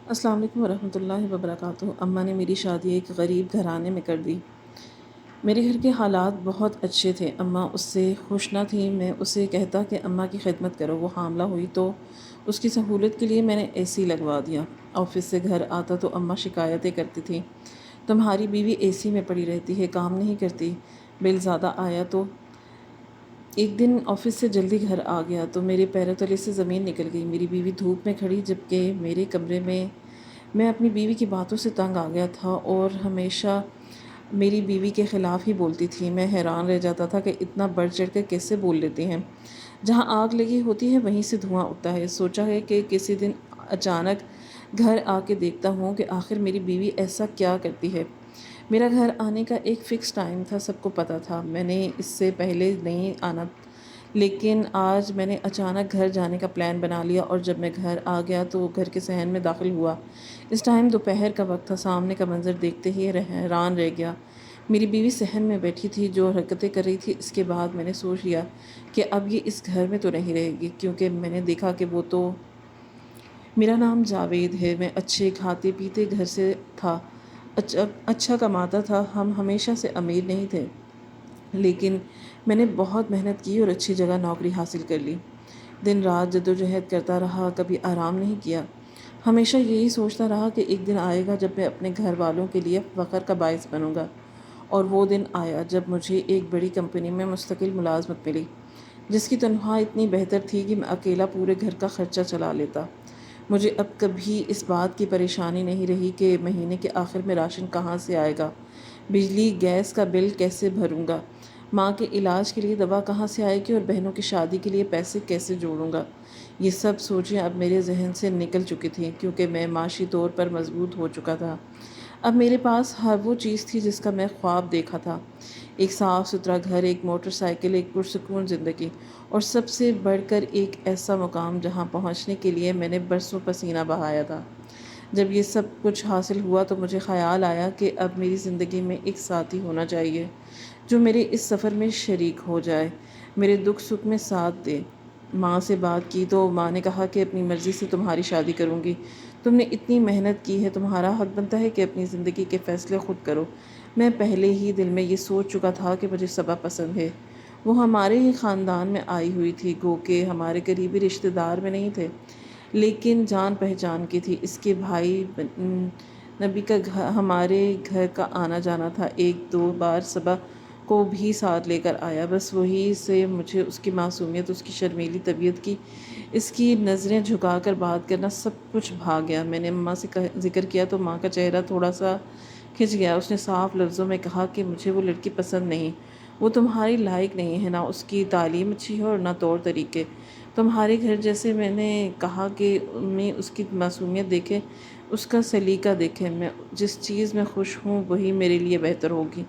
السلام علیکم ورحمۃ اللہ وبرکاتہ۔ اماں نے میری شادی ایک غریب گھرانے میں کر دی۔ میرے گھر کے حالات بہت اچھے تھے، اماں اس سے خوش نہ تھی۔ میں اسے کہتا کہ اماں کی خدمت کرو۔ وہ حاملہ ہوئی تو اس کی سہولت کے لیے میں نے اے سی لگوا دیا۔ آفس سے گھر آتا تو اماں شکایتیں کرتی تھیں، تمہاری بیوی اے سی میں پڑی رہتی ہے، کام نہیں کرتی۔ بل زیادہ آیا تو ایک دن آفس سے جلدی گھر آ گیا تو میرے پیروں تلے سے زمین نکل گئی۔ میری بیوی دھوپ میں کھڑی، جبکہ میرے کمرے میں اپنی بیوی کی باتوں سے تنگ آ گیا تھا اور ہمیشہ میری بیوی کے خلاف ہی بولتی تھی۔ میں حیران رہ جاتا تھا کہ اتنا بڑھ چڑھ کر کیسے بول لیتے ہیں۔ جہاں آگ لگی ہوتی ہے وہیں سے دھواں اٹھتا ہے۔ سوچا ہے کہ کسی دن اچانک گھر آ کے دیکھتا ہوں کہ آخر میری بیوی ایسا کیا کرتی ہے۔ میرا گھر آنے کا ایک فکس ٹائم تھا، سب کو پتہ تھا، میں نے اس سے پہلے نہیں آنا، لیکن آج میں نے اچانک گھر جانے کا پلان بنا لیا اور جب میں گھر آ گیا تو گھر کے صحن میں داخل ہوا۔ اس ٹائم دوپہر کا وقت تھا۔ سامنے کا منظر دیکھتے ہی حیران رہ گیا۔ میری بیوی صحن میں بیٹھی تھی، جو حرکتیں کر رہی تھی۔ اس کے بعد میں نے سوچ لیا کہ اب یہ اس گھر میں تو نہیں رہے گی، کیونکہ میں نے دیکھا کہ وہ تو میرا نام جاوید ہے۔ میں اچھے کھاتے پیتے گھر سے تھا، اچھا کماتا تھا۔ ہم ہمیشہ سے امیر نہیں تھے، لیکن میں نے بہت محنت کی اور اچھی جگہ نوکری حاصل کر لی۔ دن رات جدوجہد کرتا رہا، کبھی آرام نہیں کیا۔ ہمیشہ یہی سوچتا رہا کہ ایک دن آئے گا جب میں اپنے گھر والوں کے لیے فخر کا باعث بنوں گا، اور وہ دن آیا جب مجھے ایک بڑی کمپنی میں مستقل ملازمت ملی، جس کی تنخواہ اتنی بہتر تھی کہ میں اکیلا پورے گھر کا خرچہ چلا لیتا۔ مجھے اب کبھی اس بات کی پریشانی نہیں رہی کہ مہینے کے آخر میں راشن کہاں سے آئے گا، بجلی گیس کا بل کیسے بھروں گا، ماں کے علاج کے لیے دوا کہاں سے آئے گی اور بہنوں کی شادی کے لیے پیسے کیسے جوڑوں گا۔ یہ سب سوچیں اب میرے ذہن سے نکل چکی تھیں، کیونکہ میں معاشی طور پر مضبوط ہو چکا تھا۔ اب میرے پاس ہر وہ چیز تھی جس کا میں خواب دیکھا تھا، ایک صاف ستھرا گھر، ایک موٹر سائیکل، ایک پرسکون زندگی، اور سب سے بڑھ کر ایک ایسا مقام جہاں پہنچنے کے لیے میں نے برسوں پسینہ بہایا تھا۔ جب یہ سب کچھ حاصل ہوا تو مجھے خیال آیا کہ اب میری زندگی میں ایک ساتھی ہونا چاہیے جو میرے اس سفر میں شریک ہو جائے، میرے دکھ سکھ میں ساتھ دے۔ ماں سے بات کی تو ماں نے کہا کہ اپنی مرضی سے تمہاری شادی کروں گی، تم نے اتنی محنت کی ہے، تمہارا حق بنتا ہے کہ اپنی زندگی کے فیصلے خود کرو۔ میں پہلے ہی دل میں یہ سوچ چکا تھا کہ مجھے صبا پسند ہے۔ وہ ہمارے ہی خاندان میں آئی ہوئی تھی، گو کہ ہمارے قریبی رشتہ دار میں نہیں تھے، لیکن جان پہچان کی تھی۔ اس کے بھائی نبی کا ہمارے گھر کا آنا جانا تھا، ایک دو بار صبا کو بھی ساتھ لے کر آیا، بس وہی سے مجھے اس کی معصومیت، اس کی شرمیلی طبیعت کی، اس کی نظریں جھکا کر بات کرنا، سب کچھ بھا گیا۔ میں نے اماں سے ذکر کیا تو ماں کا چہرہ تھوڑا سا کھنچ گیا۔ اس نے صاف لفظوں میں کہا کہ مجھے وہ لڑکی پسند نہیں، وہ تمہاری لائق نہیں ہے، نہ اس کی تعلیم اچھی ہے اور نہ طور طریقے تمہارے گھر جیسے۔ میں نے کہا کہ امی اس کی معصومیت دیکھیں، اس کا سلیقہ دیکھیں، میں جس چیز میں خوش ہوں وہی میرے لیے بہتر ہوگی۔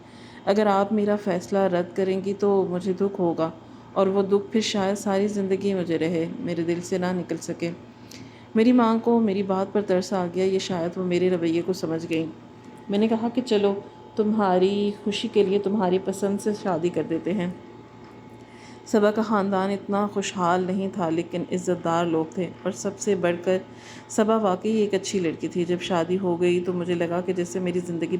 اگر آپ میرا فیصلہ رد کریں گی تو مجھے دکھ ہوگا، اور وہ دکھ پھر شاید ساری زندگی مجھے رہے، میرے دل سے نہ نکل سکے۔ میری ماں کو میری بات پر ترس آ گیا، یہ شاید وہ میرے رویے کو سمجھ گئیں۔ میں نے کہا کہ چلو تمہاری خوشی کے لیے تمہاری پسند سے شادی کر دیتے ہیں۔ صبا کا خاندان اتنا خوشحال نہیں تھا، لیکن عزت دار لوگ تھے، اور سب سے بڑھ کر صبا واقعی ایک اچھی لڑکی تھی۔ جب شادی ہو گئی تو مجھے لگا کہ جیسے میری زندگی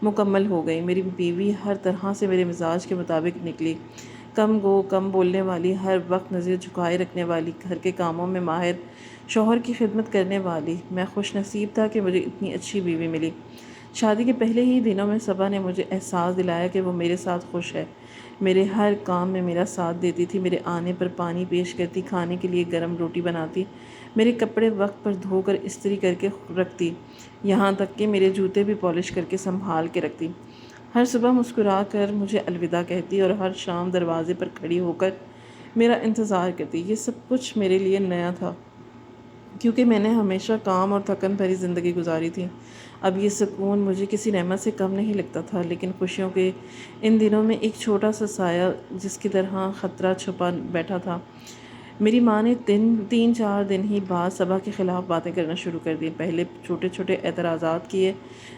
مکمل ہو گئی۔ میری بیوی ہر طرح سے میرے مزاج کے مطابق نکلی، کم گو، کم بولنے والی، ہر وقت نظر جھکائے رکھنے والی، گھر کے کاموں میں ماہر، شوہر کی خدمت کرنے والی۔ میں خوش نصیب تھا کہ مجھے اتنی اچھی بیوی ملی۔ شادی کے پہلے ہی دنوں میں صبا نے مجھے احساس دلایا کہ وہ میرے ساتھ خوش ہے، میرے ہر کام میں میرا ساتھ دیتی تھی، میرے آنے پر پانی پیش کرتی، کھانے کے لیے گرم روٹی بناتی، میرے کپڑے وقت پر دھو کر استری کر کے رکھتی، یہاں تک کہ میرے جوتے بھی پالش کر کے سنبھال کے رکھتی۔ ہر صبح مسکرا کر مجھے الوداع کہتی اور ہر شام دروازے پر کھڑی ہو کر میرا انتظار کرتی۔ یہ سب کچھ میرے لیے نیا تھا، کیونکہ میں نے ہمیشہ کام اور تھکن بھری زندگی گزاری تھی۔ اب یہ سکون مجھے کسی نعمت سے کم نہیں لگتا تھا، لیکن خوشیوں کے ان دنوں میں ایک چھوٹا سا سایہ جس کی طرح خطرہ چھپا بیٹھا تھا۔ میری ماں نے تین چار دن ہی بعد صبا کے خلاف باتیں کرنا شروع کر دی۔ پہلے چھوٹے چھوٹے اعتراضات کیے،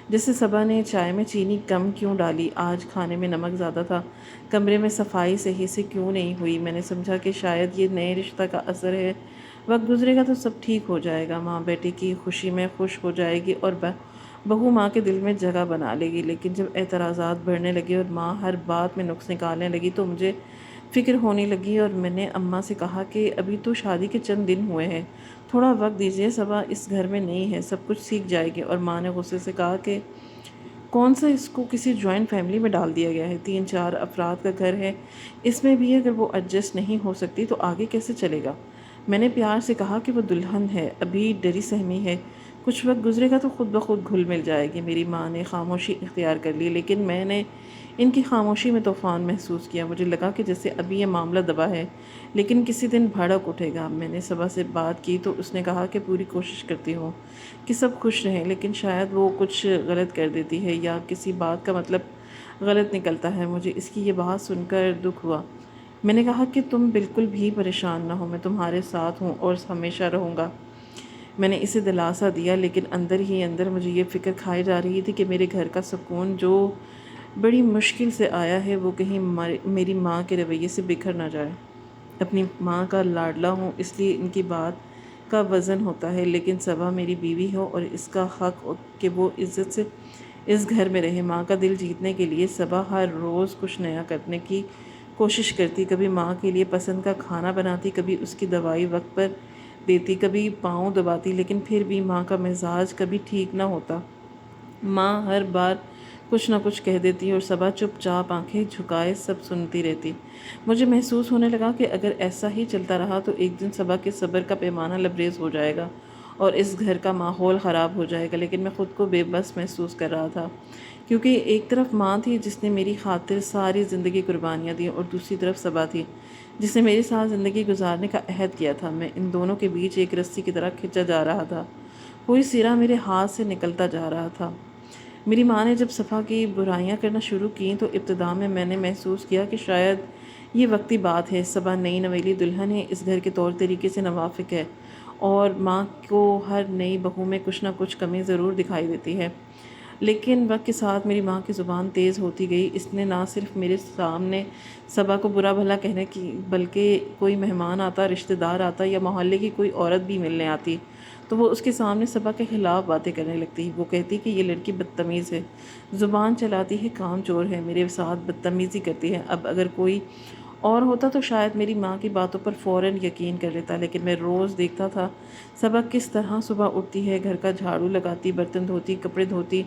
جیسے صبا نے چائے میں چینی کم کیوں ڈالی، آج کھانے میں نمک زیادہ تھا، کمرے میں صفائی صحیح سے کیوں نہیں ہوئی۔ میں نے سمجھا کہ شاید یہ نئے رشتہ کا اثر ہے، وقت گزرے گا تو سب ٹھیک ہو جائے گا، ماں بیٹے کی خوشی میں خوش ہو جائے گی اور بہو ماں کے دل میں جگہ بنا لے گی۔ لیکن جب اعتراضات بڑھنے لگے اور ماں ہر بات میں نقص نکالنے لگی تو مجھے فکر ہونے لگی، اور میں نے اماں سے کہا کہ ابھی تو شادی کے چند دن ہوئے ہیں، تھوڑا وقت دیجیے، صبا اس گھر میں نہیں ہے، سب کچھ سیکھ جائے گی۔ اور ماں نے غصے سے کہا کہ کون سا اس کو کسی جوائنٹ فیملی میں ڈال دیا گیا ہے، 3-4 افراد کا گھر ہے، اس میں بھی اگر وہ ایڈجسٹ نہیں ہو سکتی تو آگے کیسے چلے گا؟ میں نے پیار سے کہا کہ وہ دلہن ہے، ابھی ڈری سہمی ہے، کچھ وقت گزرے گا تو خود بخود گھل مل جائے گی۔ میری ماں نے خاموشی اختیار کر لی، لیکن میں نے ان کی خاموشی میں طوفان محسوس کیا۔ مجھے لگا کہ جیسے ابھی یہ معاملہ دبا ہے لیکن کسی دن بھڑک اٹھے گا۔ میں نے صبا سے بات کی تو اس نے کہا کہ پوری کوشش کرتی ہوں کہ سب خوش رہیں، لیکن شاید وہ کچھ غلط کر دیتی ہے یا کسی بات کا مطلب غلط نکلتا ہے۔ مجھے اس کی یہ بات سن کر دکھ ہوا۔ میں نے کہا کہ تم بالکل بھی پریشان نہ ہو، میں تمہارے ساتھ ہوں اور ہمیشہ رہوں گا۔ میں نے اسے دلاسا دیا، لیکن اندر ہی اندر مجھے یہ فکر کھائی جا رہی تھی کہ میرے گھر کا سکون جو بڑی مشکل سے آیا ہے وہ کہیں میری ماں کے رویے سے بکھر نہ جائے۔ اپنی ماں کا لاڈلا ہوں اس لیے ان کی بات کا وزن ہوتا ہے، لیکن صبا میری بیوی ہو اور اس کا حق کہ وہ عزت سے اس گھر میں رہے۔ ماں کا دل جیتنے کے لیے صبا ہر روز کچھ نیا کرنے کی کوشش کرتی، کبھی ماں کے لیے پسند کا کھانا بناتی، کبھی اس کی دوائی وقت پر دیتی، کبھی پاؤں دباتی، لیکن پھر بھی ماں کا مزاج کبھی ٹھیک نہ ہوتا۔ ماں ہر بار کچھ نہ کچھ کہہ دیتی اور صبا چپ چاپ آنکھیں جھکائے سب سنتی رہتی۔ مجھے محسوس ہونے لگا کہ اگر ایسا ہی چلتا رہا تو ایک دن صبا کے صبر کا پیمانہ لبریز ہو جائے گا اور اس گھر کا ماحول خراب ہو جائے گا۔ لیکن میں خود کو بے بس محسوس کر رہا تھا، کیونکہ ایک طرف ماں تھی جس نے میری خاطر ساری زندگی قربانیاں دیں اور دوسری طرف صبا تھی جس نے میرے ساتھ زندگی گزارنے کا عہد کیا تھا۔ میں ان دونوں کے بیچ ایک رسی کی طرح کھنچا جا رہا تھا، کوئی سرا میرے ہاتھ سے نکلتا جا رہا تھا۔ میری ماں نے جب صفا کی برائیاں کرنا شروع کیں تو ابتدا میں نے محسوس کیا کہ شاید یہ وقتی بات ہے۔ صبا نئی نویلی دلہن ہے، اس گھر کے طور طریقے سے ناواقف ہے اور ماں کو ہر نئی بہو میں کچھ نہ کچھ کمی ضرور دکھائی دیتی ہے۔ لیکن وقت کے ساتھ میری ماں کی زبان تیز ہوتی گئی۔ اس نے نہ صرف میرے سامنے صبا کو برا بھلا کہنے کی، بلکہ کوئی مہمان آتا، رشتہ دار آتا یا محلے کی کوئی عورت بھی ملنے آتی تو وہ اس کے سامنے صبا کے خلاف باتیں کرنے لگتی۔ وہ کہتی کہ یہ لڑکی بدتمیز ہے، زبان چلاتی ہے، کام چور ہے، میرے ساتھ بدتمیزی کرتی ہے۔ اب اگر کوئی اور ہوتا تو شاید میری ماں کی باتوں پر فوراً یقین کر لیتا، لیکن میں روز دیکھتا تھا صبا کس طرح صبح اٹھتی ہے، گھر کا جھاڑو لگاتی، برتن دھوتی، کپڑے دھوتی،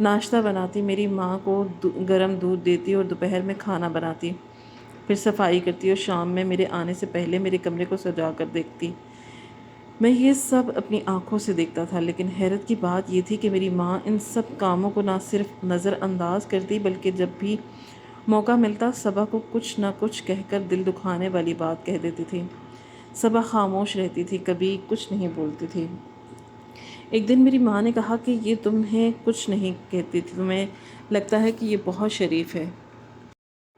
ناشتہ بناتی، میری ماں کو گرم دودھ دیتی اور دوپہر میں کھانا بناتی، پھر صفائی کرتی اور شام میں میرے آنے سے پہلے میرے کمرے کو سجا کر دیکھتی۔ میں یہ سب اپنی آنکھوں سے دیکھتا تھا، لیکن حیرت کی بات یہ تھی کہ میری ماں ان سب کاموں کو نہ صرف نظر انداز کرتی بلکہ جب بھی موقع ملتا صبا کو کچھ نہ کچھ کہہ کر دل دکھانے والی بات کہہ دیتی تھی۔ صبا خاموش رہتی تھی، کبھی کچھ نہیں بولتی تھی۔ ایک دن میری ماں نے کہا کہ یہ تمہیں کچھ نہیں کہتی تھی، تمہیں لگتا ہے کہ یہ بہت شریف ہے،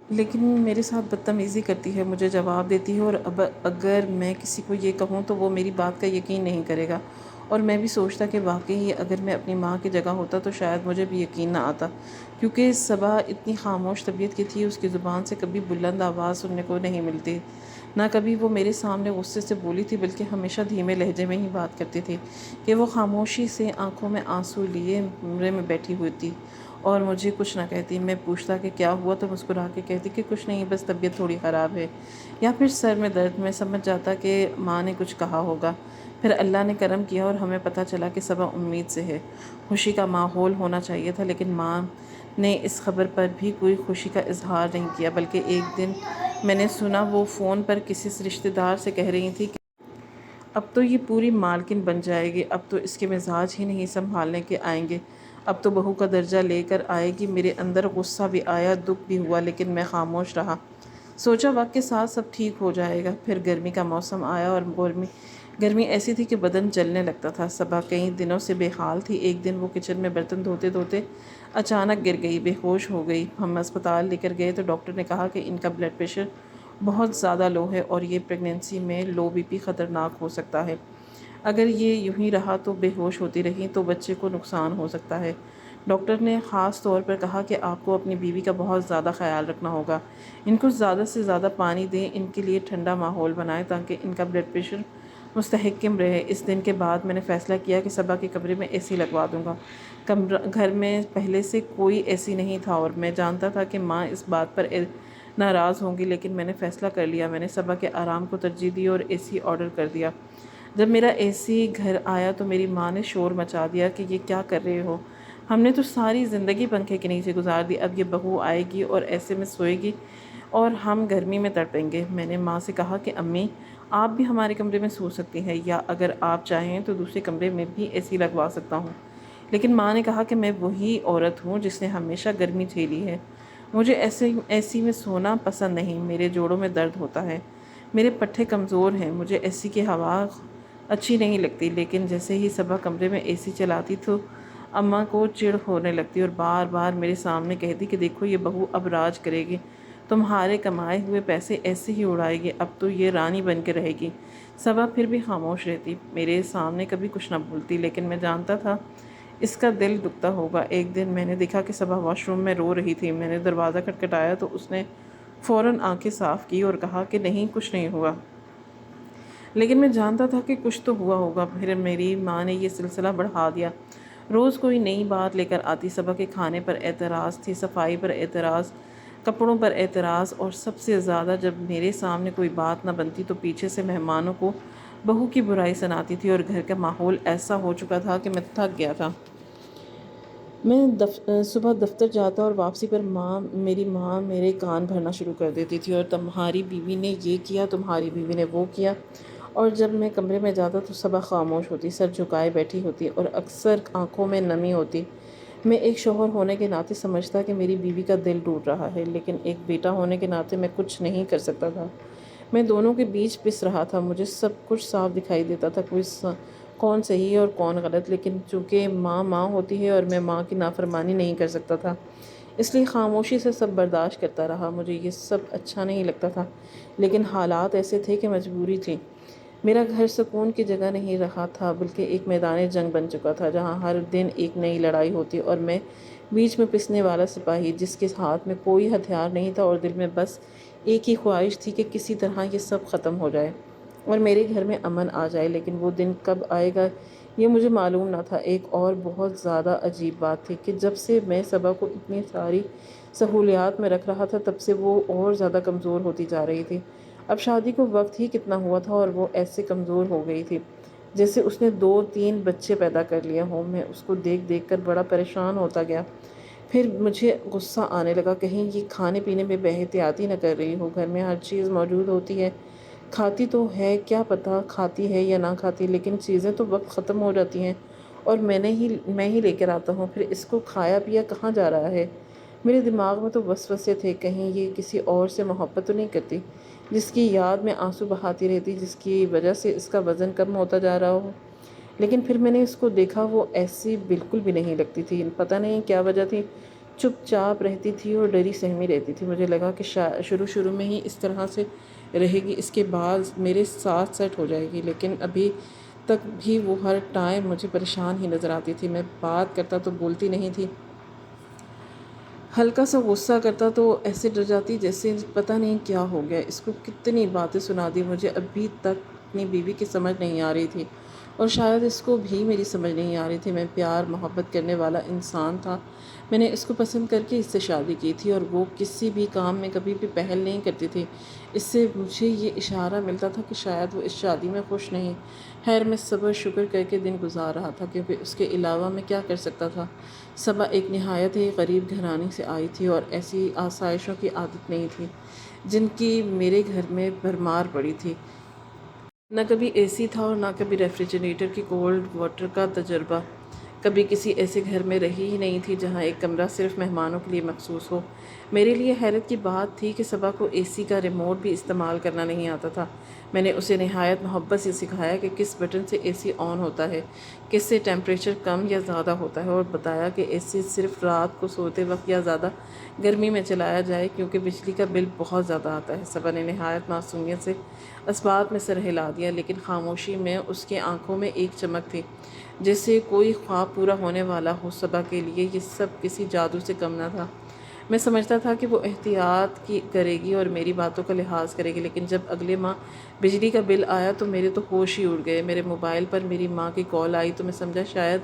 لیکن میرے ساتھ بدتمیزی کرتی ہے، مجھے جواب دیتی ہے اور اب اگر میں کسی کو یہ کہوں تو وہ میری بات کا یقین نہیں کرے گا۔ اور میں بھی سوچتا کہ واقعی اگر میں اپنی ماں کی جگہ ہوتا تو شاید مجھے بھی یقین نہ آتا، کیونکہ صبا اتنی خاموش طبیعت کی تھی، اس کی زبان سے کبھی بلند آواز سننے کو نہیں ملتی، نہ کبھی وہ میرے سامنے غصے سے بولی تھی، بلکہ ہمیشہ دھیمے لہجے میں ہی بات کرتی تھی کہ وہ خاموشی سے آنکھوں میں آنسو لیے کمرے میں بیٹھی ہوئی تھی اور مجھے کچھ نہ کہتی۔ میں پوچھتا کہ کیا ہوا تو مسکرا کے کہتی کہ کچھ نہیں، بس طبیعت تھوڑی خراب ہے یا پھر سر میں درد۔ میں سمجھ جاتا کہ ماں نے کچھ کہا ہوگا، پھر اللہ نے کرم کیا اور ہمیں پتہ چلا کہ صبا امید سے ہے۔ خوشی کا ماحول ہونا چاہیے تھا، لیکن ماں نے اس خبر پر بھی کوئی خوشی کا اظہار نہیں کیا، بلکہ ایک دن میں نے سنا وہ فون پر کسی رشتہ دار سے کہہ رہی تھی کہ اب تو یہ پوری مالکن بن جائے گی، اب تو اس کے مزاج ہی نہیں سنبھالنے کے آئیں گے، اب تو بہو کا درجہ لے کر آئے گی۔ میرے اندر غصہ بھی آیا، دکھ بھی ہوا، لیکن میں خاموش رہا۔ سوچا وقت کے ساتھ سب ٹھیک ہو جائے گا۔ پھر گرمی کا موسم آیا اور گرمی ایسی تھی کہ بدن جلنے لگتا تھا۔ صبا کئی دنوں سے بے حال تھی۔ ایک دن وہ کچن میں برتن دھوتے دھوتے اچانک گر گئی، بے ہوش ہو گئی۔ ہم اسپتال لے کر گئے تو ڈاکٹر نے کہا کہ ان کا بلڈ پریشر بہت زیادہ لو ہے اور یہ پریگنینسی میں لو بی پی خطرناک ہو سکتا ہے۔ اگر یہ یوں ہی رہا تو بے ہوش ہوتی رہی تو بچے کو نقصان ہو سکتا ہے۔ ڈاکٹر نے خاص طور پر کہا کہ آپ کو اپنی بیوی کا بہت زیادہ خیال رکھنا ہوگا، ان کو زیادہ سے زیادہ پانی دیں، ان کے لیے ٹھنڈا ماحول بنائیں تاکہ ان کا بلڈ پریشر مستحکم رہے۔ اس دن کے بعد میں نے فیصلہ کیا کہ صبا کے کمرے میں اے سی لگوا دوں گا۔ گھر میں پہلے سے کوئی اے سی نہیں تھا اور میں جانتا تھا کہ ماں اس بات پر ناراض ہوں گی، لیکن میں نے فیصلہ کر لیا۔ میں نے صبا کے آرام کو ترجیح دی اور اے سی آرڈر کر دیا۔ جب میرا اے سی گھر آیا تو میری ماں نے شور مچا دیا کہ یہ کیا کر رہے ہو؟ ہم نے تو ساری زندگی پنکھے کے نیچے گزار دی، اب یہ بہو آئے گی اور ایسے میں سوئے گی اور ہم گرمی میں تڑپیں گے۔ میں نے ماں سے کہا کہ امی، آپ بھی ہمارے کمرے میں سو سکتی ہیں، یا اگر آپ چاہیں تو دوسرے کمرے میں بھی اے سی لگوا سکتا ہوں۔ لیکن ماں نے کہا کہ میں وہی عورت ہوں جس نے ہمیشہ گرمی جھیلی ہے، مجھے اے سی میں سونا پسند نہیں، میرے جوڑوں میں درد ہوتا ہے، میرے پٹھے کمزور ہیں، مجھے اے سی کی ہوا اچھی نہیں لگتی۔ لیکن جیسے ہی صبح کمرے میں اے سی چلاتی تو اماں کو چڑ ہونے لگتی اور بار بار میرے سامنے کہتی کہ دیکھو یہ بہو اب راج کرے گی، تمہارے کمائے ہوئے پیسے ایسے ہی اڑائے گی، اب تو یہ رانی بن کے رہے گی۔ صبا پھر بھی خاموش رہتی، میرے سامنے کبھی کچھ نہ بولتی، لیکن میں جانتا تھا اس کا دل دکھتا ہوگا۔ ایک دن میں نے دیکھا کہ صبا واش روم میں رو رہی تھی۔ میں نے دروازہ کھٹکھٹایا تو اس نے فوراً آنکھیں صاف کی اور کہا کہ نہیں، کچھ نہیں ہوا، لیکن میں جانتا تھا کہ کچھ تو ہوا ہوگا۔ پھر میری ماں نے یہ سلسلہ بڑھا دیا، روز کوئی نئی بات لے کر آتی۔ صبا کے کھانے پر اعتراض تھی، صفائی پر اعتراض، کپڑوں پر اعتراض، اور سب سے زیادہ جب میرے سامنے کوئی بات نہ بنتی تو پیچھے سے مہمانوں کو بہو کی برائی سناتی تھی، اور گھر کا ماحول ایسا ہو چکا تھا کہ میں تھک گیا تھا۔ میں صبح دفتر جاتا اور واپسی پر میری ماں میرے کان بھرنا شروع کر دیتی تھی، اور تمہاری بیوی نے یہ کیا، تمہاری بیوی نے وہ کیا۔ اور جب میں کمرے میں جاتا تو صبا خاموش ہوتی، سر جھکائے بیٹھی ہوتی اور اکثر آنکھوں میں نمی ہوتی۔ میں ایک شوہر ہونے کے ناطے سمجھتا کہ میری بیوی کا دل ٹوٹ رہا ہے، لیکن ایک بیٹا ہونے کے ناطے میں کچھ نہیں کر سکتا تھا۔ میں دونوں کے بیچ پس رہا تھا، مجھے سب کچھ صاف دکھائی دیتا تھا، کون صحیح اور کون غلط، لیکن چونکہ ماں ہوتی ہے اور میں ماں کی نافرمانی نہیں کر سکتا تھا، اس لیے خاموشی سے سب برداشت کرتا رہا۔ مجھے یہ سب اچھا نہیں لگتا تھا، لیکن حالات ایسے تھے کہ مجبوری تھی۔ میرا گھر سکون کی جگہ نہیں رہا تھا، بلکہ ایک میدان جنگ بن چکا تھا، جہاں ہر دن ایک نئی لڑائی ہوتی اور میں بیچ میں پسنے والا سپاہی، جس کے ہاتھ میں کوئی ہتھیار نہیں تھا اور دل میں بس ایک ہی خواہش تھی کہ کسی طرح یہ سب ختم ہو جائے اور میرے گھر میں امن آ جائے۔ لیکن وہ دن کب آئے گا یہ مجھے معلوم نہ تھا۔ ایک اور بہت زیادہ عجیب بات تھی کہ جب سے میں صبا کو اتنی ساری سہولیات میں رکھ رہا تھا، تب سے وہ اور زیادہ کمزور ہوتی جا رہی تھی۔ اب شادی کو وقت ہی کتنا ہوا تھا اور وہ ایسے کمزور ہو گئی تھی جیسے اس نے 2-3 بچے پیدا کر لیے ہوں۔ میں اس کو دیکھ دیکھ کر بڑا پریشان ہوتا گیا۔ پھر مجھے غصہ آنے لگا، کہیں یہ کھانے پینے میں بے احتیاطی نہ کر رہی ہو۔ گھر میں ہر چیز موجود ہوتی ہے، کھاتی تو ہے، کیا پتہ کھاتی ہے یا نہ کھاتی، لیکن چیزیں تو وقت ختم ہو جاتی ہیں اور میں ہی لے کر آتا ہوں، پھر اس کو کھایا پیا کہاں جا رہا ہے؟ میرے دماغ میں تو وسوسے تھے، کہیں یہ کسی اور سے محبت تو نہیں کرتی، جس کی یاد میں آنسو بہاتی رہتی، جس کی وجہ سے اس کا وزن کم ہوتا جا رہا ہو۔ لیکن پھر میں نے اس کو دیکھا، وہ ایسی بالکل بھی نہیں لگتی تھی۔ پتہ نہیں کیا وجہ تھی، چپ چاپ رہتی تھی اور ڈری سہمی رہتی تھی۔ مجھے لگا کہ شروع میں ہی اس طرح سے رہے گی، اس کے بعد میرے ساتھ سیٹ ہو جائے گی، لیکن ابھی تک بھی وہ ہر ٹائم مجھے پریشان ہی نظر آتی تھی۔ میں بات کرتا تو بولتی نہیں تھی، ہلکا سا غصہ کرتا تو ایسے ڈر جاتی جیسے پتہ نہیں کیا ہو گیا۔ اس کو کتنی باتیں سنا دی، مجھے ابھی تک اپنی بیوی کی سمجھ نہیں آ رہی تھی، اور شاید اس کو بھی میری سمجھ نہیں آ رہی تھی۔ میں پیار محبت کرنے والا انسان تھا، میں نے اس کو پسند کر کے اس سے شادی کی تھی، اور وہ کسی بھی کام میں کبھی بھی پہل نہیں کرتی تھی۔ اس سے مجھے یہ اشارہ ملتا تھا کہ شاید وہ اس شادی میں خوش نہیں۔ خیر، میں صبر شکر کر کے دن گزار رہا تھا، کیونکہ اس کے علاوہ میں کیا کر سکتا تھا۔ صبا ایک نہایت ہی غریب گھرانے سے آئی تھی اور ایسی آسائشوں کی عادت نہیں تھی جن کی میرے گھر میں بھرمار پڑی تھی۔ نہ کبھی اے سی تھا اور نہ کبھی ریفریجریٹر کی کولڈ واٹر کا تجربہ۔ کبھی کسی ایسے گھر میں رہی ہی نہیں تھی جہاں ایک کمرہ صرف مہمانوں کے لیے مخصوص ہو۔ میرے لیے حیرت کی بات تھی کہ صبا کو اے سی کا ریموٹ بھی استعمال کرنا نہیں آتا تھا۔ میں نے اسے نہایت محبت سے سکھایا کہ کس بٹن سے اے سی آن ہوتا ہے، کس سے ٹیمپریچر کم یا زیادہ ہوتا ہے، اور بتایا کہ اے سی صرف رات کو سوتے وقت یا زیادہ گرمی میں چلایا جائے کیونکہ بجلی کا بل بہت زیادہ آتا ہے۔ صبا نے نہایت معصومیت سے اس بات میں سر ہلا دیا، لیکن خاموشی میں اس کے آنکھوں میں ایک چمک تھی، جیسے کوئی خواب پورا ہونے والا ہو۔ صبا کے لیے یہ سب کسی جادو سے کم نہ تھا۔ میں سمجھتا تھا کہ وہ احتیاط کی کرے گی اور میری باتوں کا لحاظ کرے گی، لیکن جب اگلے ماہ بجلی کا بل آیا تو میرے تو ہوش ہی اڑ گئے۔ میرے موبائل پر میری ماں کی کال آئی تو میں سمجھا شاید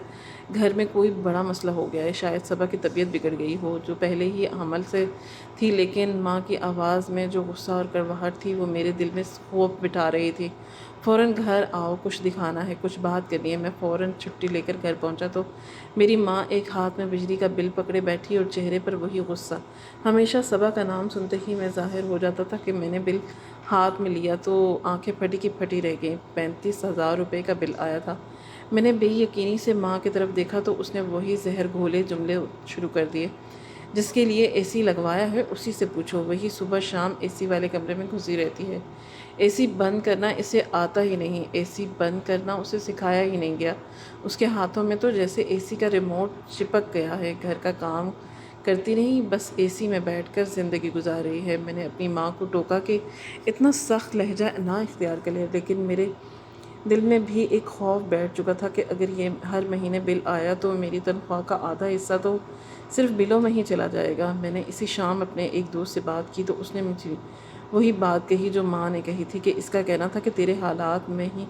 گھر میں کوئی بڑا مسئلہ ہو گیا ہے، شاید صبا کی طبیعت بگڑ گئی ہو جو پہلے ہی حمل سے تھی، لیکن ماں کی آواز میں جو غصہ اور کڑواہٹ تھی وہ میرے دل میں خوف بٹھا رہی تھی۔ فوراً گھر آؤ، کچھ دکھانا ہے، کچھ بات کرنی ہے۔ میں فوراً چھٹی لے کر گھر پہنچا تو میری ماں ایک ہاتھ میں بجلی کا بل پکڑے بیٹھی اور چہرے پر وہی غصہ۔ ہمیشہ صبا کا نام سنتے ہی میں ظاہر ہو جاتا تھا کہ میں نے بل ہاتھ میں لیا تو آنکھیں پھٹی کی پھٹی رہ گئیں۔ 35,000 روپے کا بل آیا تھا۔ میں نے بے یقینی سے ماں کی طرف دیکھا تو اس نے وہی زہر گھولے جملے شروع کر دیے۔ جس کے لیے اے سی لگوایا ہے اسی سے پوچھو، وہی صبح شام اے سی والے کمرے میں گھسی رہتی ہے۔ اے سی بند کرنا اسے آتا ہی نہیں، اے سی بند کرنا اسے سکھایا ہی نہیں گیا۔ اس کے ہاتھوں میں تو جیسے اے سی کا ریموٹ چپک گیا ہے، گھر کا کام کرتی نہیں، بس اے سی میں بیٹھ کر زندگی گزار رہی ہے۔ میں نے اپنی ماں کو ٹوکا کہ اتنا سخت لہجہ نہ اختیار کرے، لیکن میرے دل میں بھی ایک خوف بیٹھ چکا تھا کہ اگر یہ ہر مہینے بل آیا تو میری تنخواہ کا آدھا حصہ تو صرف بلوں میں ہی چلا جائے گا۔ میں نے اسی شام اپنے ایک دوست سے بات کی تو اس نے مجھے وہی بات کہی جو ماں نے کہی تھی کہ اس کا کہنا تھا کہ تیرے حالات میں ہی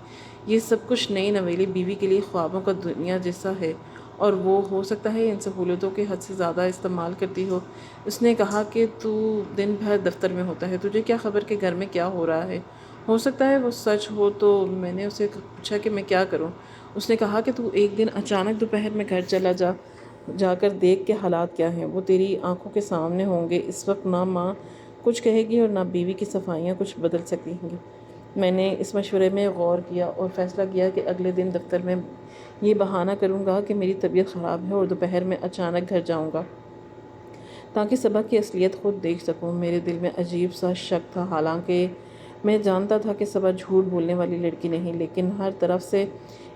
یہ سب کچھ نئی نویلی بیوی کے لیے خوابوں کا دنیا جیسا ہے، اور وہ ہو سکتا ہے ان سہولتوں کے حد سے زیادہ استعمال کرتی ہو۔ اس نے کہا کہ تو دن بھر دفتر میں ہوتا ہے، تجھے کیا خبر کہ گھر میں کیا ہو رہا ہے؟ ہو سکتا ہے وہ سچ ہو تو۔ میں نے اسے پوچھا کہ میں کیا کروں؟ اس نے کہا کہ تو ایک دن اچانک دوپہر میں گھر چلا جا کر دیکھ کے حالات کیا ہیں، وہ تیری آنکھوں کے سامنے ہوں گے۔ اس وقت نہ ماں کچھ کہے گی اور نہ بیوی کی صفائیاں کچھ بدل سکتی ہیں گی۔ میں نے اس مشورے میں غور کیا اور فیصلہ کیا کہ اگلے دن دفتر میں یہ بہانہ کروں گا کہ میری طبیعت خراب ہے اور دوپہر میں اچانک گھر جاؤں گا تاکہ صبا کی اصلیت خود دیکھ سکوں۔ میرے دل میں عجیب سا شک تھا، حالانکہ میں جانتا تھا کہ صبا جھوٹ بولنے والی لڑکی نہیں، لیکن ہر طرف سے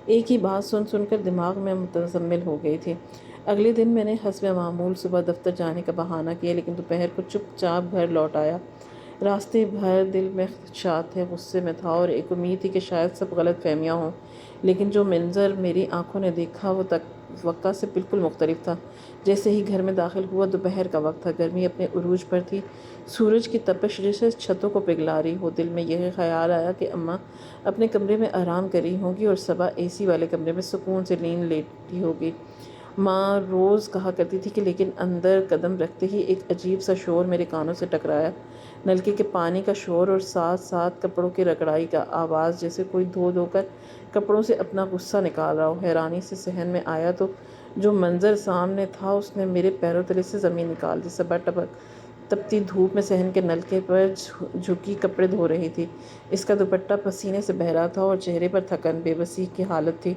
ایک ہی بات سن کر دماغ میں متزمل ہو گئی تھی۔ اگلے دن میں نے حسب معمول صبح دفتر جانے کا بہانہ کیا، لیکن دوپہر کو چپ چاپ گھر لوٹ آیا۔ راستے بھر دل میں خدشات تھے، غصے میں تھا اور ایک امید تھی کہ شاید سب غلط فہمیاں ہوں، لیکن جو منظر میری آنکھوں نے دیکھا وہ توقع سے بالکل مختلف تھا۔ جیسے ہی گھر میں داخل ہوا، دوپہر کا وقت تھا، گرمی اپنے عروج پر تھی، سورج کی تپش جیسے چھتوں کو پگھلا رہی ہو۔ دل میں یہ خیال آیا کہ اماں اپنے کمرے میں آرام کر رہی ہوں گی اور صبا اے سی والے کمرے میں سکون سے نیند لیٹی ہوگی۔ ماں روز کہا کرتی تھی کہ لیکن اندر قدم رکھتے ہی ایک عجیب سا شور میرے کانوں سے ٹکرایا، نلکے کے پانی کا شور اور ساتھ ساتھ کپڑوں کی رگڑائی کا آواز، جیسے کوئی دھو کر کپڑوں سے اپنا غصہ نکال رہا ہو۔ حیرانی سے صحن میں آیا تو جو منظر سامنے تھا اس نے میرے پیروں تلے سے زمین نکال دی۔ صبا تپتی دھوپ میں صحن کے نلکے پر جھکی کپڑے دھو رہی تھی۔ اس کا دوپٹہ پسینے سے بہہ رہا تھا اور چہرے پر تھکن، بے بسی کی حالت تھی۔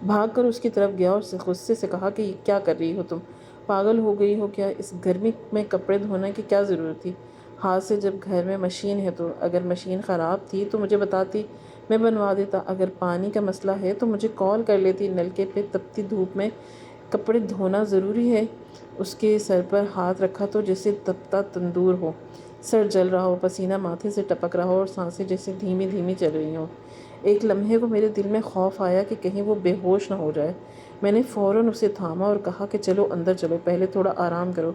بھاگ کر اس کی طرف گیا اور غصے سے کہا کہ کیا کر رہی ہو تم؟ پاگل ہو گئی ہو کیا؟ اس گرمی میں کپڑے دھونے کی کیا ضرورت تھی؟ ہاتھ سے جب گھر میں مشین ہے تو اگر مشین خراب تھی تو مجھے بتاتی، میں بنوا دیتا۔ اگر پانی کا مسئلہ ہے تو مجھے کال کر لیتی۔ نلکے پہ تپتی دھوپ میں کپڑے دھونا ضروری ہے؟ اس کے سر پر ہاتھ رکھا تو جیسے تپتا تندور ہو، سر جل رہا ہو، پسینہ ماتھے سے ٹپک رہا ہو اور سانسیں جیسے دھیمی دھیمی چل رہی ہوں۔ ایک لمحے کو میرے دل میں خوف آیا کہ کہیں وہ بے ہوش نہ ہو جائے۔ میں نے فوراً اسے تھاما اور کہا کہ چلو اندر چلو، پہلے تھوڑا آرام کرو۔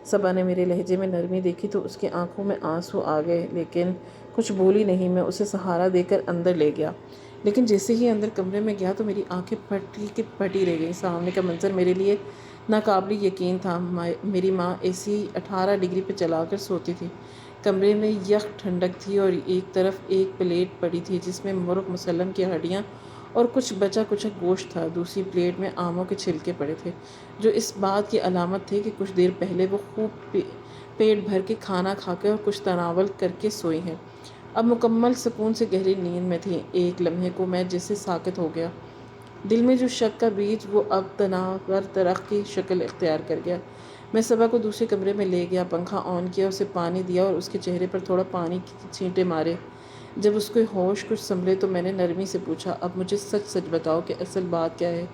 صبا نے میرے لہجے میں نرمی دیکھی تو اس کی آنکھوں میں آنسو آ گئے، لیکن کچھ بولی نہیں۔ میں اسے سہارا دے کر اندر لے گیا، لیکن جیسے ہی اندر کمرے میں گیا تو میری آنکھیں پھٹی کی پھٹی رہ گئیں۔ سامنے کا منظر میرے لیے ناقابل یقین تھا۔ میری ماں اے سی 18 ڈگری پہ چلا کر سوتی تھی۔ کمرے میں یخ ٹھنڈک تھی اور ایک طرف ایک پلیٹ پڑی تھی جس میں مرغ مسلم کی ہڈیاں اور کچھ بچا کچھ گوشت تھا۔ دوسری پلیٹ میں آموں کے چھلکے پڑے تھے، جو اس بات کی علامت تھے کہ کچھ دیر پہلے وہ خوب پیٹ بھر کے کھانا کھا کے اور کچھ تناول کر کے سوئی ہیں۔ اب مکمل سکون سے گہری نیند میں تھی۔ ایک لمحے کو میں جیسے ساکت ہو گیا۔ دل میں جو شک کا بیج وہ اب تناور درخت کی شکل اختیار کر گیا۔ میں صبا کو دوسرے کمرے میں لے گیا، پنکھا آن کیا، اسے پانی دیا اور اس کے چہرے پر تھوڑا پانی کی چھینٹے مارے۔ جب اس کے ہوش کچھ سنبھلے تو میں نے نرمی سے پوچھا، اب مجھے سچ سچ بتاؤ کہ اصل بات کیا ہے؟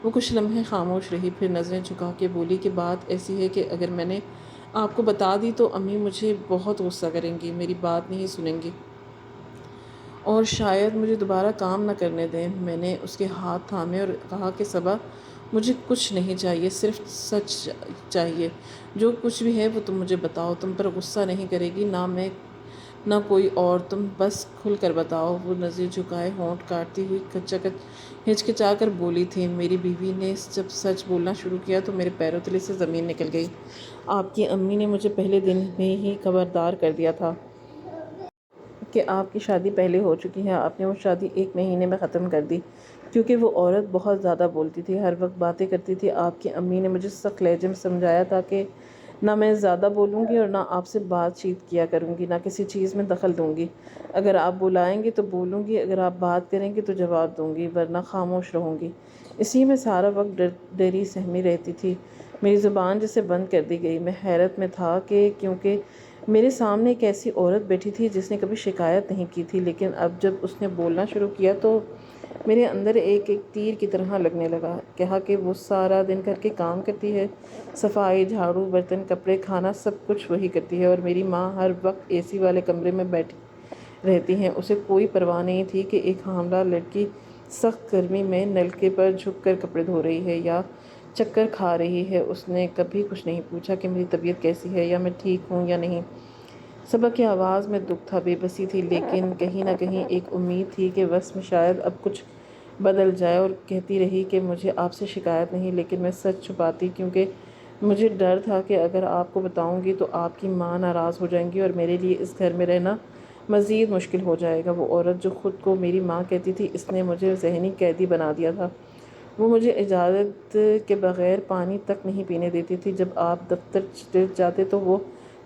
وہ کچھ لمحے خاموش رہی، پھر نظریں جھکا کے بولی کہ بات ایسی ہے کہ اگر میں نے آپ کو بتا دی تو امی مجھے بہت غصہ کریں گی، میری بات نہیں سنیں گی اور شاید مجھے دوبارہ کام نہ کرنے دیں۔ میں نے اس کے ہاتھ تھامے اور کہا کہ صبا مجھے کچھ نہیں چاہیے، صرف سچ چاہیے۔ جو کچھ بھی ہے وہ تم مجھے بتاؤ، تم پر غصہ نہیں کرے گی، نہ میں نہ کوئی اور، تم بس کھل کر بتاؤ۔ وہ نظر جھکائے ہونٹ کاٹتی ہوئی ہچکچا کر بولی تھی۔ میری بیوی نے جب سچ بولنا شروع کیا تو میرے پیروں تلے سے زمین نکل گئی۔ آپ کی امی نے مجھے پہلے دن میں ہی خبردار کر دیا تھا کہ آپ کی شادی پہلے ہو چکی ہے۔ آپ نے وہ شادی 1 مہینے میں ختم کر دی، کیونکہ وہ عورت بہت زیادہ بولتی تھی، ہر وقت باتیں کرتی تھی۔ آپ کی امی نے مجھے سخت لہجے میں سمجھایا تھا کہ نہ میں زیادہ بولوں گی اور نہ آپ سے بات چیت کیا کروں گی، نہ کسی چیز میں دخل دوں گی۔ اگر آپ بلائیں گے تو بولوں گی، اگر آپ بات کریں گے تو جواب دوں گی، ورنہ خاموش رہوں گی۔ اسی میں سارا وقت ڈری سہمی رہتی تھی۔ میری زبان جیسے بند کر دی گئی۔ میں حیرت میں تھا کہ کیونکہ میرے سامنے ایک ایسی عورت بیٹھی تھی جس نے کبھی شکایت نہیں کی تھی، لیکن اب جب اس نے بولنا شروع کیا تو میرے اندر ایک تیر کی طرح لگنے لگا۔ کہا کہ وہ سارا دن گھر کے کام کرتی ہے، صفائی، جھاڑو، برتن، کپڑے، کھانا، سب کچھ وہی کرتی ہے، اور میری ماں ہر وقت اے سی والے کمرے میں بیٹھی رہتی ہیں۔ اسے کوئی پرواہ نہیں تھی کہ ایک حاملہ لڑکی سخت گرمی میں نلکے پر جھک کر کپڑے دھو رہی ہے یا چکر کھا رہی ہے۔ اس نے کبھی کچھ نہیں پوچھا کہ میری طبیعت کیسی ہے یا میں ٹھیک ہوں یا نہیں۔ صبا کی آواز میں دکھ تھا، بے بسی تھی، لیکن کہیں نہ کہیں ایک امید تھی کہ بس میں شاید اب کچھ بدل جائے، اور کہتی رہی کہ مجھے آپ سے شکایت نہیں، لیکن میں سچ چھپاتی کیونکہ مجھے ڈر تھا کہ اگر آپ کو بتاؤں گی تو آپ کی ماں ناراض ہو جائیں گی اور میرے لیے اس گھر میں رہنا مزید مشکل ہو جائے گا۔ وہ عورت جو خود کو میری ماں کہتی تھی، اس نے مجھے ذہنی قیدی بنا دیا تھا۔ وہ مجھے اجازت کے بغیر پانی تک نہیں پینے دیتی تھی۔ جب آپ دفتر جاتے تو وہ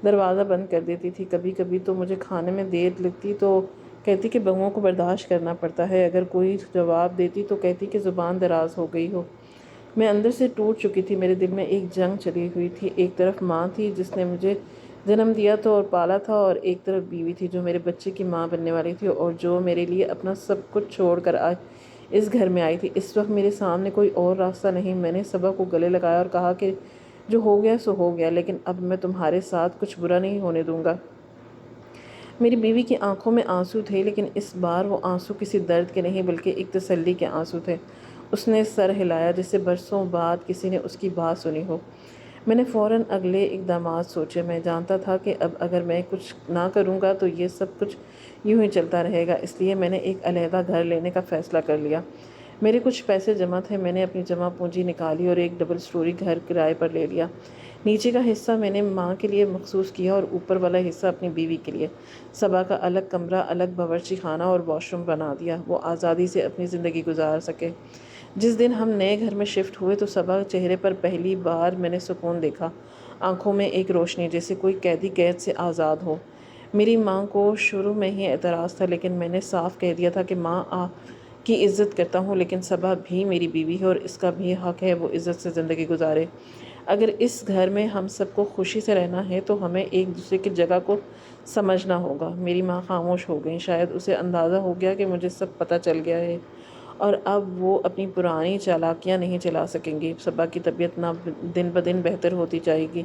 دروازہ بند کر دیتی تھی۔ کبھی کبھی تو مجھے کھانے میں دیر لگتی تو کہتی کہ بہوؤں کو برداشت کرنا پڑتا ہے۔ اگر کوئی جواب دیتی تو کہتی کہ زبان دراز ہو گئی ہو۔ میں اندر سے ٹوٹ چکی تھی۔ میرے دل میں ایک جنگ چلی ہوئی تھی۔ ایک طرف ماں تھی جس نے مجھے جنم دیا تھا اور پالا تھا، اور ایک طرف بیوی تھی جو میرے بچے کی ماں بننے والی تھی اور جو میرے لیے اپنا سب کچھ چھوڑ کر اس گھر میں آئی تھی۔ اس وقت میرے سامنے کوئی اور راستہ نہیں۔ میں نے صبا کو گلے لگایا اور کہا کہ جو ہو گیا سو ہو گیا، لیکن اب میں تمہارے ساتھ کچھ برا نہیں ہونے دوں گا۔ میری بیوی کی آنکھوں میں آنسو تھے، لیکن اس بار وہ آنسو کسی درد کے نہیں بلکہ ایک تسلی کے آنسو تھے۔ اس نے سر ہلایا جیسے برسوں بعد کسی نے اس کی بات سنی ہو۔ میں نے فوراً اگلے اقدامات سوچے۔ میں جانتا تھا کہ اب اگر میں کچھ نہ کروں گا تو یہ سب کچھ یوں ہی چلتا رہے گا، اس لیے میں نے ایک علیحدہ گھر لینے کا فیصلہ کر لیا۔ میرے کچھ پیسے جمع تھے، میں نے اپنی جمع پونجی نکالی اور ایک ڈبل سٹوری گھر کرائے پر لے لیا۔ نیچے کا حصہ میں نے ماں کے لیے مخصوص کیا اور اوپر والا حصہ اپنی بیوی کے لیے۔ صبا کا الگ کمرہ، الگ باورچی خانہ اور واش روم بنا دیا، وہ آزادی سے اپنی زندگی گزار سکے۔ جس دن ہم نئے گھر میں شفٹ ہوئے تو صبا کے چہرے پر پہلی بار میں نے سکون دیکھا، آنکھوں میں ایک روشنی جیسے کوئی قیدی قید سے آزاد ہو۔ میری ماں کو شروع میں ہی اعتراض تھا، لیکن میں نے صاف کہہ دیا تھا کہ ماں کی عزت کرتا ہوں، لیکن صبا بھی میری بیوی ہے اور اس کا بھی حق ہے وہ عزت سے زندگی گزارے۔ اگر اس گھر میں ہم سب کو خوشی سے رہنا ہے تو ہمیں ایک دوسرے کی جگہ کو سمجھنا ہوگا۔ میری ماں خاموش ہو گئی۔ شاید اسے اندازہ ہو گیا کہ مجھے سب پتہ چل گیا ہے اور اب وہ اپنی پرانی چالاکیاں نہیں چلا سکیں گی۔ صبا کی طبیعت دن بدن بہتر ہوتی جائے گی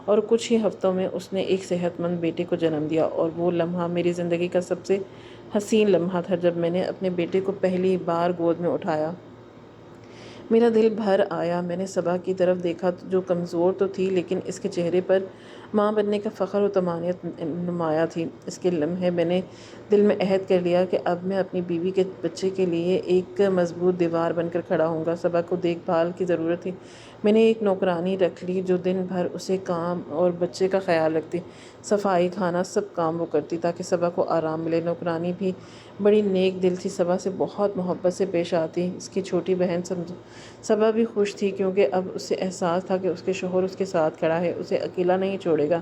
اور کچھ ہی ہفتوں میں اس نے ایک صحت مند بیٹے کو جنم دیا، اور وہ لمحہ میری زندگی کا سب سے حسین لمحہ تھا جب میں نے اپنے بیٹے کو پہلی بار گود میں اٹھایا۔ میرا دل بھر آیا۔ میں نے صبا کی طرف دیکھا جو کمزور تو تھی، لیکن اس کے چہرے پر ماں بننے کا فخر و طمانینت نمایاں تھی۔ اس کے لمحے میں نے دل میں عہد کر لیا کہ اب میں اپنی بیوی کے بچے کے لیے ایک مضبوط دیوار بن کر کھڑا ہوں گا۔ صبا کو دیکھ بھال کی ضرورت تھی۔ میں نے ایک نوکرانی رکھ لی جو دن بھر اسے کام اور بچے کا خیال رکھتی، صفائی، کھانا، سب کام وہ کرتی تاکہ صبا کو آرام ملے۔ نوکرانی بھی بڑی نیک دل تھی، صبا سے بہت محبت سے پیش آتی۔ اس کی چھوٹی بہن صبا بھی خوش تھی کیونکہ اب اسے احساس تھا کہ اس کے شوہر اس کے ساتھ کھڑا ہے، اسے اکیلا نہیں چھوڑے گا۔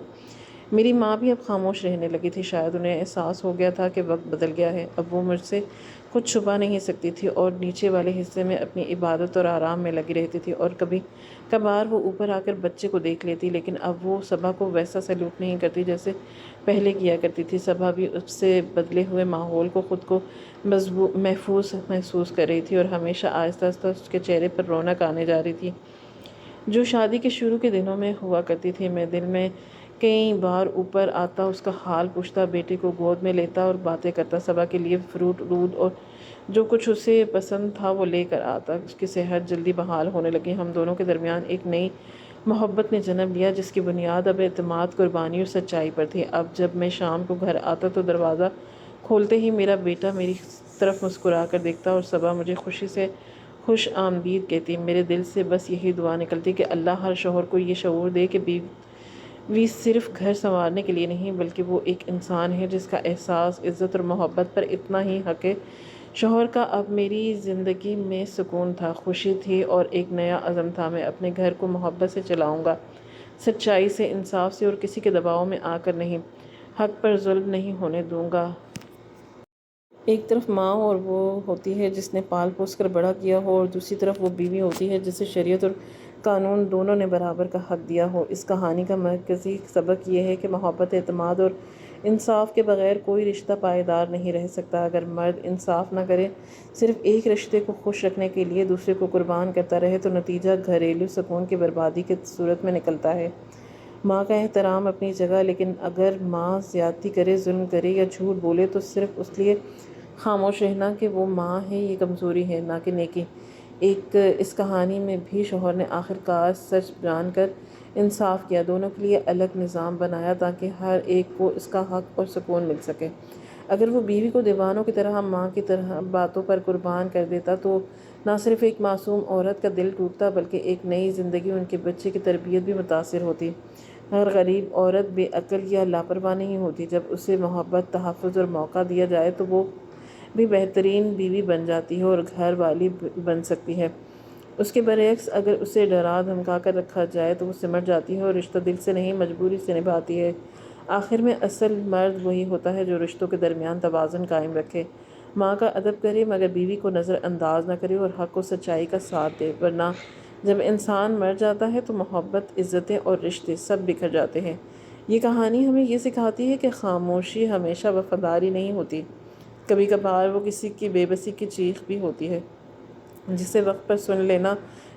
میری ماں بھی اب خاموش رہنے لگی تھی۔ شاید انہیں احساس ہو گیا تھا کہ وقت بدل گیا ہے۔ اب وہ مجھ سے کچھ چھپا نہیں سکتی تھی اور نیچے والے حصے میں اپنی عبادت اور آرام میں لگی رہتی تھی، اور کبھی کبھار وہ اوپر آ کر بچے کو دیکھ لیتی، لیکن اب وہ صبا کو ویسا سلوک نہیں کرتی جیسے پہلے کیا کرتی تھی۔ صبا بھی اس سے بدلے ہوئے ماحول کو خود کو محفوظ محسوس کر رہی تھی اور ہمیشہ آہستہ آہستہ اس کے چہرے پر رونق آنے جا رہی تھی جو شادی کے شروع کے دنوں میں ہوا کرتی تھی۔ میں دل میں کئی بار اوپر آتا، اس کا حال پوچھتا، بیٹے کو گود میں لیتا اور باتیں کرتا، صبا کے لیے فروٹ، دودھ اور جو کچھ اسے پسند تھا وہ لے کر آتا۔ اس کی صحت جلدی بحال ہونے لگی۔ ہم دونوں کے درمیان ایک نئی محبت نے جنم لیا جس کی بنیاد اب اعتماد، قربانی اور سچائی پر تھی۔ اب جب میں شام کو گھر آتا تو دروازہ کھولتے ہی میرا بیٹا میری طرف مسکرا کر دیکھتا اور صبا مجھے خوشی سے خوش آمدید کہتی۔ میرے دل سے بس یہی دعا نکلتی کہ اللہ ہر شوہر کو یہ شعور دے کہ بیوی صرف گھر سنوارنے کے لیے نہیں بلکہ وہ ایک انسان ہے جس کا احساس، عزت اور محبت پر اتنا ہی حق ہے۔ شوہر کا اب میری زندگی میں سکون تھا، خوشی تھی اور ایک نیا عزم تھا۔ میں اپنے گھر کو محبت سے چلاؤں گا، سچائی سے، انصاف سے اور کسی کے دباؤ میں آ کر نہیں۔ حق پر ظلم نہیں ہونے دوں گا۔ ایک طرف ماں اور وہ ہوتی ہے جس نے پال پوس کر بڑا کیا ہو اور دوسری طرف وہ بیوی ہوتی ہے جسے شریعت اور قانون دونوں نے برابر کا حق دیا ہو۔ اس کہانی کا مرکزی سبق یہ ہے کہ محبت، اعتماد اور انصاف کے بغیر کوئی رشتہ پائیدار نہیں رہ سکتا۔ اگر مرد انصاف نہ کرے، صرف ایک رشتے کو خوش رکھنے کے لیے دوسرے کو قربان کرتا رہے تو نتیجہ گھریلو سکون کی بربادی کی صورت میں نکلتا ہے۔ ماں کا احترام اپنی جگہ، لیکن اگر ماں زیادتی کرے، ظلم کرے یا جھوٹ بولے تو صرف اس لیے خاموش رہنا کہ وہ ماں ہے، یہ کمزوری ہے نہ کہ نیکی۔ اس کہانی میں بھی شوہر نے آخر کار سچ جان کر انصاف کیا، دونوں کے لیے الگ نظام بنایا تاکہ ہر ایک کو اس کا حق اور سکون مل سکے۔ اگر وہ بیوی کو دیوانوں کی طرح، ماں کی طرح باتوں پر قربان کر دیتا تو نہ صرف ایک معصوم عورت کا دل ٹوٹتا بلکہ ایک نئی زندگی، ان کے بچے کی تربیت بھی متاثر ہوتی۔ ہر غریب عورت بے عقل یا لاپرواہ نہیں ہوتی۔ جب اسے محبت، تحفظ اور موقع دیا جائے تو وہ بھی بہترین بیوی بن جاتی ہے اور گھر والی بن سکتی ہے۔ اس کے برعکس اگر اسے ڈرا دھمکا کر رکھا جائے تو وہ سمٹ جاتی ہے اور رشتہ دل سے نہیں مجبوری سے نبھاتی ہے۔ آخر میں اصل مرد وہی ہوتا ہے جو رشتوں کے درمیان توازن قائم رکھے، ماں کا ادب کرے مگر بیوی کو نظر انداز نہ کرے اور حق و سچائی کا ساتھ دے، ورنہ جب انسان مر جاتا ہے تو محبت، عزتیں اور رشتے سب بکھر جاتے ہیں۔ یہ کہانی ہمیں یہ سکھاتی ہے کہ خاموشی ہمیشہ وفاداری نہیں ہوتی، کبھی کبھار وہ کسی کی بے بسی کی چیخ بھی ہوتی ہے جسے وقت پر سن لینا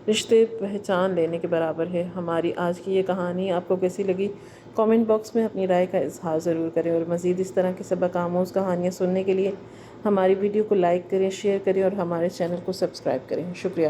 رشتے پہچان لینے کے برابر ہے۔ ہماری آج کی یہ کہانی آپ کو کیسی لگی؟ کامنٹ باکس میں اپنی رائے کا اظہار ضرور کریں اور مزید اس طرح کے سبق آموز کہانیاں سننے کے لیے ہماری ویڈیو کو لائک کریں، شیئر کریں اور ہمارے چینل کو سبسکرائب کریں۔ شکریہ۔